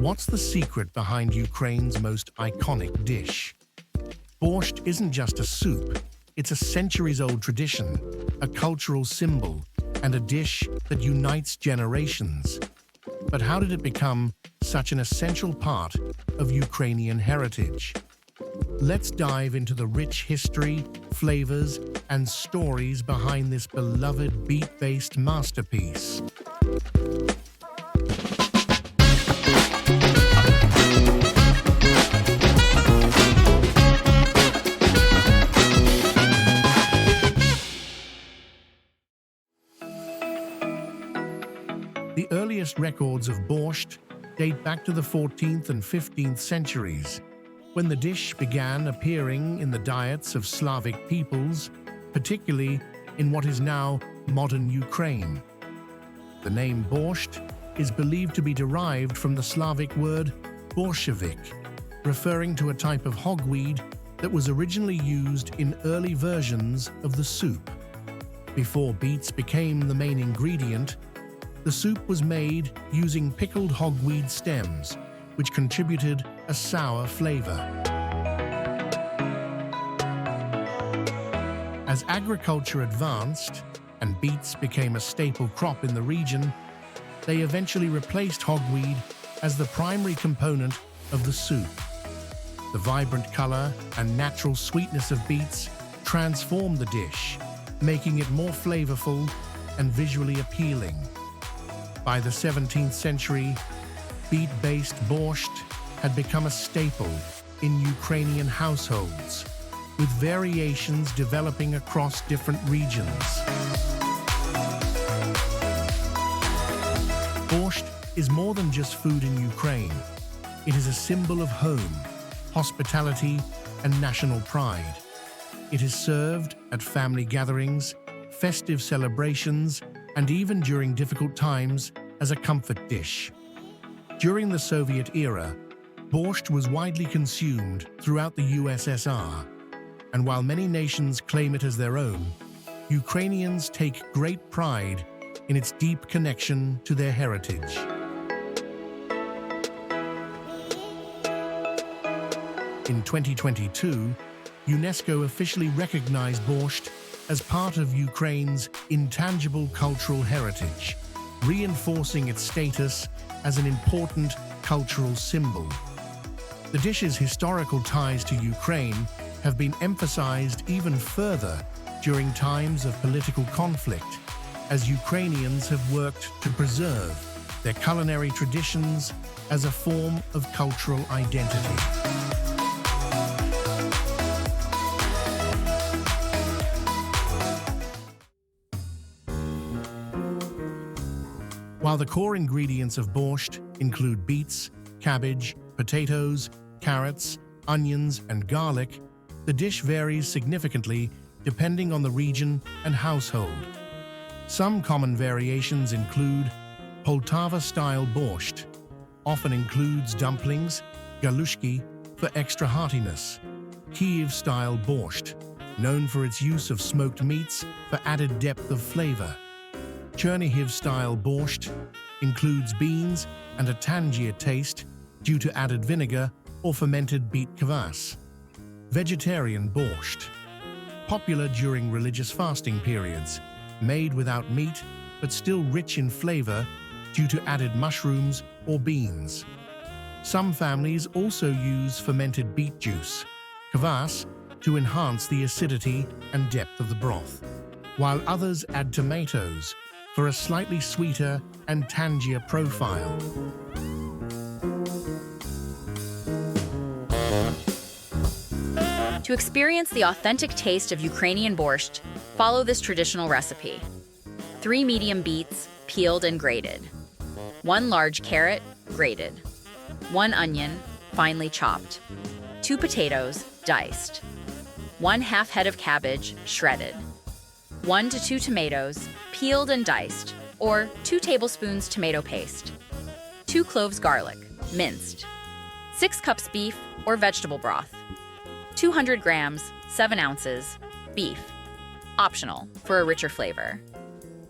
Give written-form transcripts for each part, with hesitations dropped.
What's the secret behind Ukraine's most iconic dish? Borscht isn't just a soup, it's a centuries-old tradition, a cultural symbol, and a dish that unites generations. But how did it become such an essential part of Ukrainian heritage? Let's dive into the rich history, flavors, and stories behind this beloved beet-based masterpiece. The earliest records of borscht date back to the 14th and 15th centuries, when the dish began appearing in the diets of Slavic peoples, particularly in what is now modern Ukraine. The name borscht is believed to be derived from the Slavic word Bolshevik, referring to a type of hogweed that was originally used in early versions of the soup. Before beets became the main ingredient, the soup was made using pickled hogweed stems, which contributed a sour flavor. As agriculture advanced and beets became a staple crop in the region, they eventually replaced hogweed as the primary component of the soup. The vibrant color and natural sweetness of beets transformed the dish, making it more flavorful and visually appealing. By the 17th century, beet-based borscht had become a staple in Ukrainian households, with variations developing across different regions. Borscht is more than just food in Ukraine. It is a symbol of home, hospitality, and national pride. It is served at family gatherings, festive celebrations, and even during difficult times as a comfort dish. During the Soviet era, borscht was widely consumed throughout the USSR, and while many nations claim it as their own, Ukrainians take great pride in its deep connection to their heritage. In 2022, UNESCO officially recognized borscht as part of Ukraine's intangible cultural heritage, reinforcing its status as an important cultural symbol. The dish's historical ties to Ukraine have been emphasized even further during times of political conflict, as Ukrainians have worked to preserve their culinary traditions as a form of cultural identity. While the core ingredients of borscht include beets, cabbage, potatoes, carrots, onions, and garlic, the dish varies significantly depending on the region and household. Some common variations include Poltava-style borscht, often includes dumplings, galushki, for extra heartiness, Kiev-style borscht, known for its use of smoked meats for added depth of flavor. Chernihiv-style borscht includes beans and a tangier taste due to added vinegar or fermented beet kvass. Vegetarian borscht, popular during religious fasting periods, made without meat but still rich in flavor due to added mushrooms or beans. Some families also use fermented beet juice, kvass, to enhance the acidity and depth of the broth, while others add tomatoes for a slightly sweeter and tangier profile. To experience the authentic taste of Ukrainian borscht, follow this traditional recipe. 3 medium beets, peeled and grated. 1 large carrot, grated. 1 onion, finely chopped. 2 potatoes, diced. 1/2 head of cabbage, shredded. 1 to 2 tomatoes, peeled and diced, or 2 tablespoons tomato paste. 2 cloves garlic, minced. 6 cups beef or vegetable broth. 200 grams, 7 ounces, beef. Optional for a richer flavor.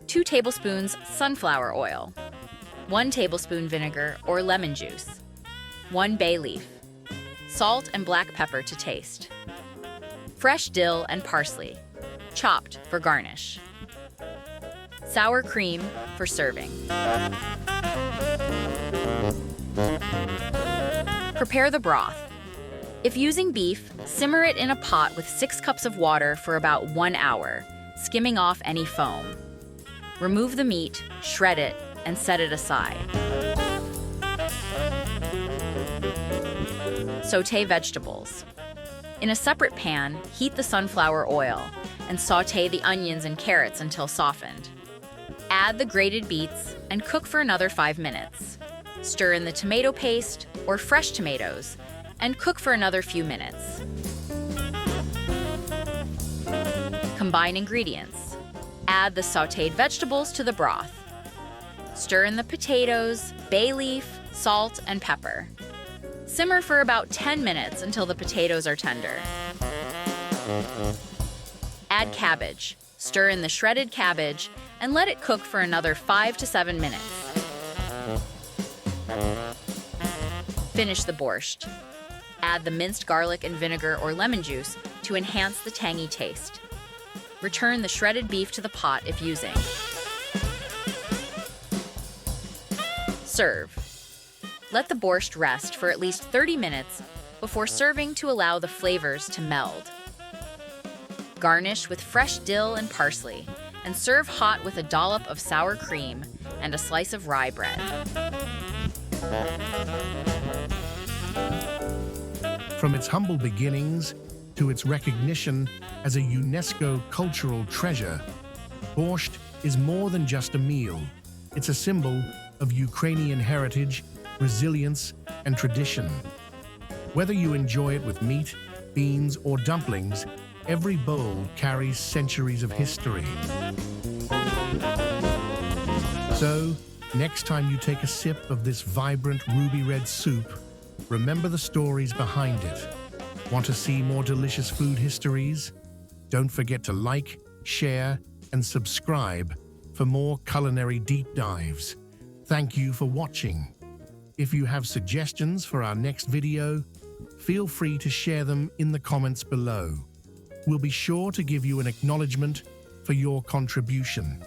2 tablespoons sunflower oil. 1 tablespoon vinegar or lemon juice. 1 bay leaf. Salt and black pepper to taste. Fresh dill and parsley, chopped for garnish. Sour cream for serving. Prepare the broth. If using beef, simmer it in a pot with 6 cups of water for about 1 hour, skimming off any foam. Remove the meat, shred it, and set it aside. Sauté vegetables. In a separate pan, heat the sunflower oil and sauté the onions and carrots until softened. Add the grated beets and cook for another 5 minutes. Stir in the tomato paste or fresh tomatoes and cook for another few minutes. Combine ingredients. Add the sautéed vegetables to the broth. Stir in the potatoes, bay leaf, salt, and pepper. Simmer for about 10 minutes until the potatoes are tender. Add cabbage. Stir in the shredded cabbage and let it cook for another 5 to 7 minutes. Finish the borscht. Add the minced garlic and vinegar or lemon juice to enhance the tangy taste. Return the shredded beef to the pot if using. Serve. Let the borscht rest for at least 30 minutes before serving to allow the flavors to meld. Garnish with fresh dill and parsley and serve hot with a dollop of sour cream and a slice of rye bread. From its humble beginnings to its recognition as a UNESCO cultural treasure, borscht is more than just a meal. It's a symbol of Ukrainian heritage, resilience, and tradition. Whether you enjoy it with meat, beans, or dumplings, every bowl carries centuries of history. So, next time you take a sip of this vibrant ruby red soup, remember the stories behind it. Want to see more delicious food histories? Don't forget to like, share, and subscribe for more culinary deep dives. Thank you for watching. If you have suggestions for our next video, feel free to share them in the comments below. We'll be sure to give you an acknowledgement for your contribution.